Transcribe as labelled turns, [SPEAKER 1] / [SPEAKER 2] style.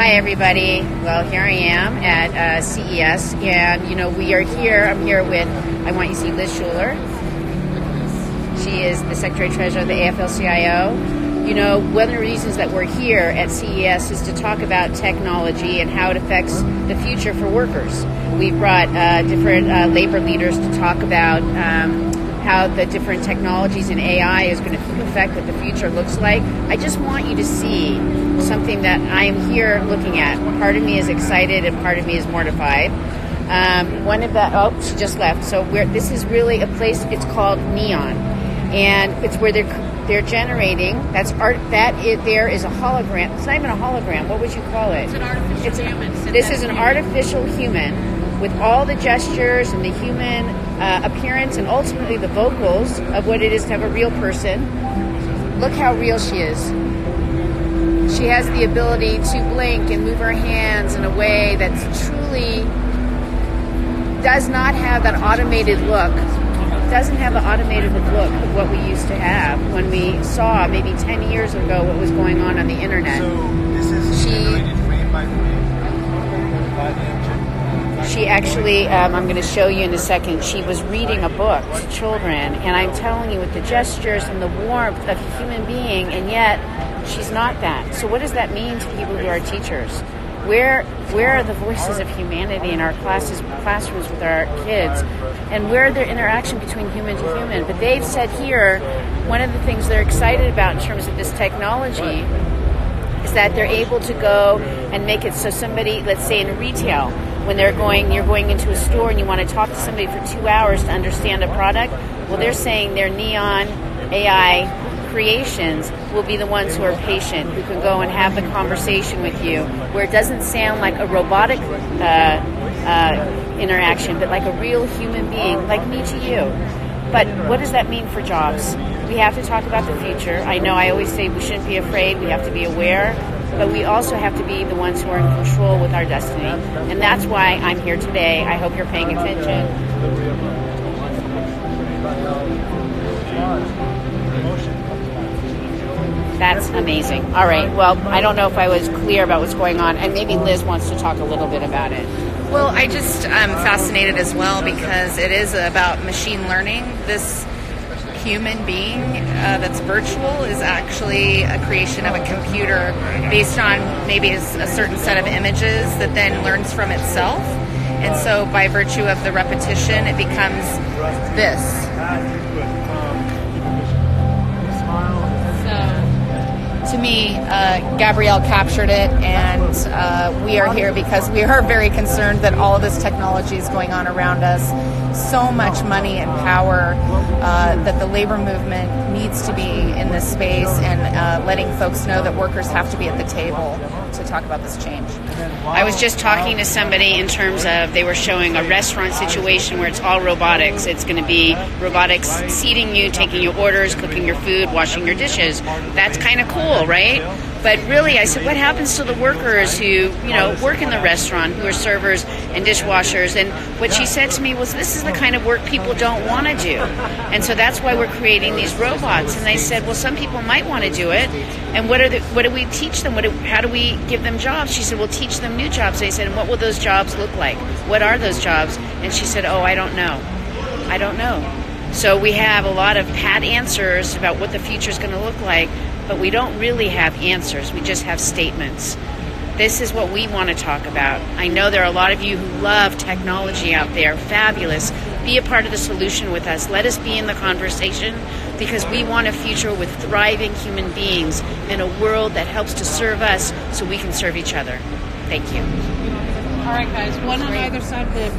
[SPEAKER 1] Hi, everybody. Well, here I am at CES, and we are here. I'm here with, I want you to see Liz Schuler. She is the Secretary-Treasurer of the AFL-CIO. One of the reasons that we're here at CES is to talk about technology and how it affects the future for workers. We've brought different labor leaders to talk about how the different technologies in AI is going to affect what the future looks like. I just want you to see something that I am here looking at. Part of me is excited and part of me is mortified. She just left. So this is really a place, it's called Neon. And it's where they're generating, there is a hologram. It's not even a hologram. What would you call it?
[SPEAKER 2] It's an artificial human.
[SPEAKER 1] This is an artificial human with all the gestures and the human appearance and ultimately the vocals of what it is to have a real person. Look how real she is. She has the ability to blink and move her hands in a way that truly does not have that automated look. Doesn't have the automated look of what we used to have when we saw maybe 10 years ago what was going on the internet.
[SPEAKER 3] So this is frame by frame.
[SPEAKER 1] She actually, I'm going to show you in a second, she was reading a book to children, and I'm telling you with the gestures and the warmth of a human being, and yet she's not that. So what does that mean to people who are teachers? Where are the voices of humanity in our classrooms with our kids? And where are their interaction between human to human? But they've said here, one of the things they're excited about in terms of this technology is that they're able to go and make it so somebody, let's say in retail, when you're going into a store and you want to talk to somebody for 2 hours to understand a product, well, they're saying their Neon AI creations will be the ones who are patient, who can go and have the conversation with you, where it doesn't sound like a robotic interaction, but like a real human being, like me to you. But what does that mean for jobs? We have to talk about the future. I know I always say we shouldn't be afraid, we have to be aware, but we also have to be the ones who are in control with our destiny. And that's why I'm here today. I hope you're paying attention. That's amazing. All right. Well, I don't know if I was clear about what's going on, and maybe Liz wants to talk a little bit about it.
[SPEAKER 2] Well, I just am fascinated as well because it is about machine learning. This human being that's virtual is actually a creation of a computer based on maybe a certain set of images that then learns from itself. And so by virtue of the repetition, it becomes this. To me, Gabrielle captured it, and we are here because we are very concerned that all of this technology is going on around us. So much money and power that the labor movement needs to be in this space, and letting folks know that workers have to be at the table to talk about this change.
[SPEAKER 1] I was just talking to somebody in terms of, they were showing a restaurant situation where it's all robotics. It's going to be robotics seating you, taking your orders, cooking your food, washing your dishes. That's kind of cool, right? But really, I said, what happens to the workers who, work in the restaurant, who are servers and dishwashers? And what she said to me was, this is the kind of work people don't want to do. And so that's why we're creating these robots. And I said, well, some people might want to do it. And what do we teach them? How do we give them jobs? She said, we'll teach them new jobs. I said, and what will those jobs look like? What are those jobs? And she said, I don't know. I don't know. So we have a lot of pat answers about what the future is going to look like, but we don't really have answers. We just have statements. This is what we want to talk about. I know there are a lot of you who love technology out there. Fabulous. Be a part of the solution with us. Let us be in the conversation, because we want a future with thriving human beings in a world that helps to serve us so we can serve each other. Thank you.
[SPEAKER 4] All right, guys, one on either side of the